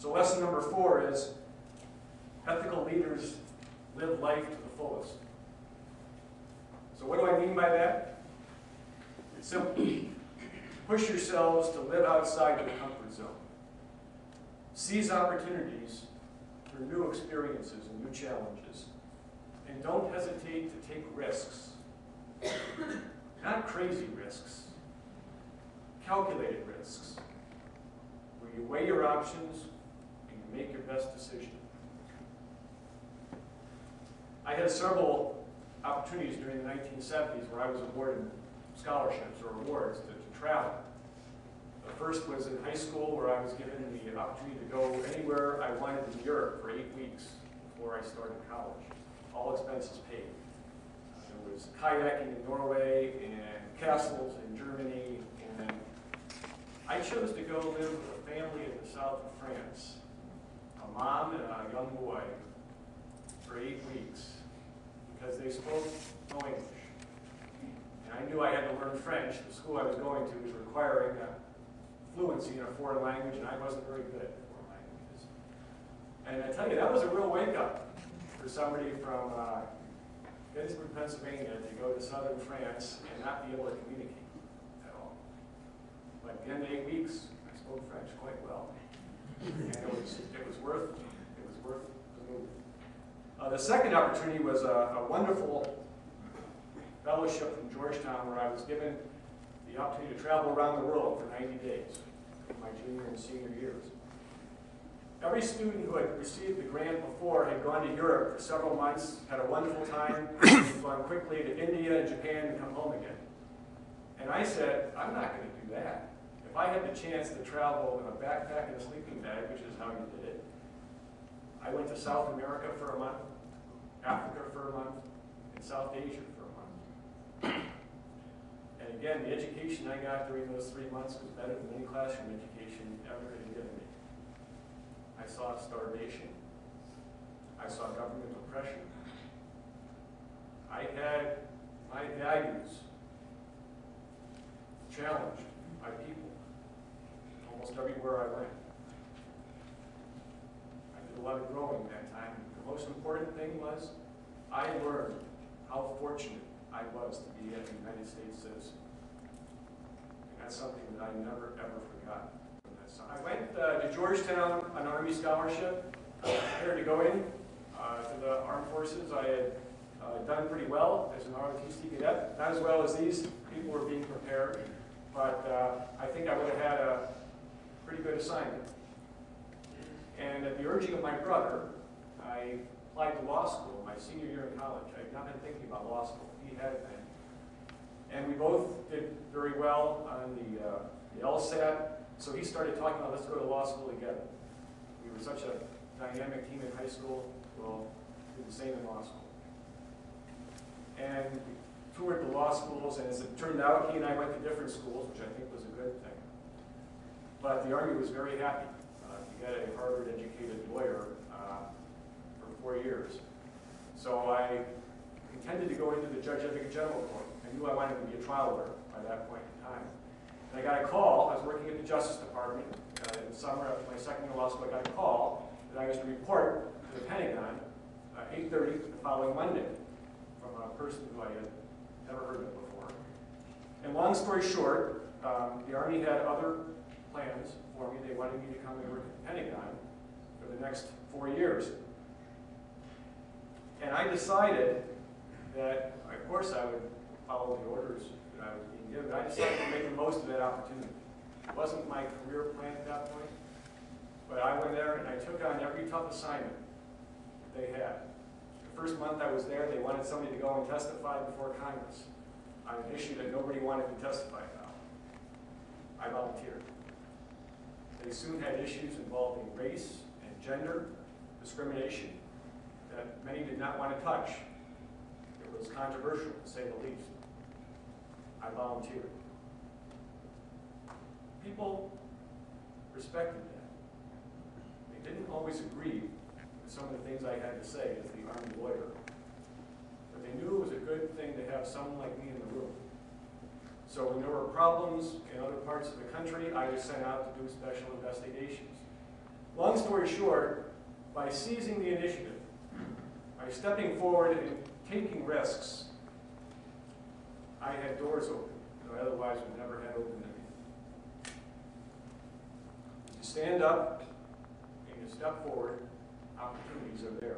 So lesson number 4 is ethical leaders live life to the fullest. So what do I mean by that? It's simple. Push yourselves to live outside of the comfort zone. Seize opportunities for new experiences and new challenges. And don't hesitate to take risks. Not crazy risks. Calculated risks. Where you weigh your options and you make your best decision. I had several opportunities during the 1970s where I was awarded scholarships or awards to travel. The first was in high school, where I was given the opportunity to go anywhere I wanted in Europe for 8 weeks before I started college. All expenses paid. There was kayaking in Norway and castles in Germany, and I chose to go live with a family in the south of France, a mom and a young boy, for 8 weeks, because they spoke no English. And I knew I had to learn French. The school I was going to was requiring fluency in a foreign language, and I wasn't very good at foreign languages. And I tell you, that was a real wake-up for somebody from Gettysburg, Pennsylvania, to go to southern France and not be able to communicate at all. But at the end of 8 weeks, I spoke French quite well, and it was worth the move. The second opportunity was a wonderful fellowship from Georgetown, where I was given the opportunity to travel around the world for 90 days in my junior and senior years. Every student who had received the grant before had gone to Europe for several months, had a wonderful time, gone quickly to India and Japan and come home again. And I said, I'm not going to do that. If I had the chance to travel in a backpack and a sleeping bag, which is how you did it, I went to South America for a month, Africa for a month, and South Asia for a month. And again, the education I got during those 3 months was better than any classroom education ever had given me. I saw starvation. I saw government oppression. I had my values challenged by people almost everywhere I went. I did a lot of growing that time. The most important thing was I learned how fortunate I was to be a United States citizen. And that's something that I never, ever forgot. I went to Georgetown on an Army scholarship, prepared to go in to the Armed Forces. I had done pretty well as an ROTC cadet, not as well as these people were being prepared, but I think I would have had a pretty good assignment. And at the urging of my brother, I applied to law school my senior year in college. I had not been thinking about law school. He had been. And we both did very well on the LSAT. So he started talking about, let's go to law school together. We were such a dynamic team in high school. We'll do the same in law school. And we toured the law schools, and as it turned out, he and I went to different schools, which I think was a good thing. But the Army was very happy to get a Harvard-educated lawyer for 4 years. So I intended to go into the Judge Advocate General Court. I knew I wanted to be a trial lawyer by that point in time. And I got a call. I was working at the Justice Department in the summer after my second year of law school. I got a call that I was to report to the Pentagon at 8:30 the following Monday from a person who I had never heard of before. And long story short, the Army had other plans for me. They wanted me to come and work at the Pentagon for the next 4 years. And I decided that, of course, I would follow the orders that I was being given. I decided to make the most of that opportunity. It wasn't my career plan at that point, but I went there and I took on every tough assignment they had. The first month I was there, they wanted somebody to go and testify before Congress on an issue that nobody wanted to testify about. I volunteered. They soon had issues involving race and gender discrimination that many did not want to touch. It was controversial, to say the least. I volunteered. People respected that. They didn't always agree with some of the things I had to say as the Army lawyer, but they knew it was a good thing to have someone like me in the room. So when there were problems in other parts of the country, I was sent out to do special investigations. Long story short, by seizing the initiative, by stepping forward and taking risks, I had doors open that I otherwise would never have opened to me. You stand up and you step forward, opportunities are there.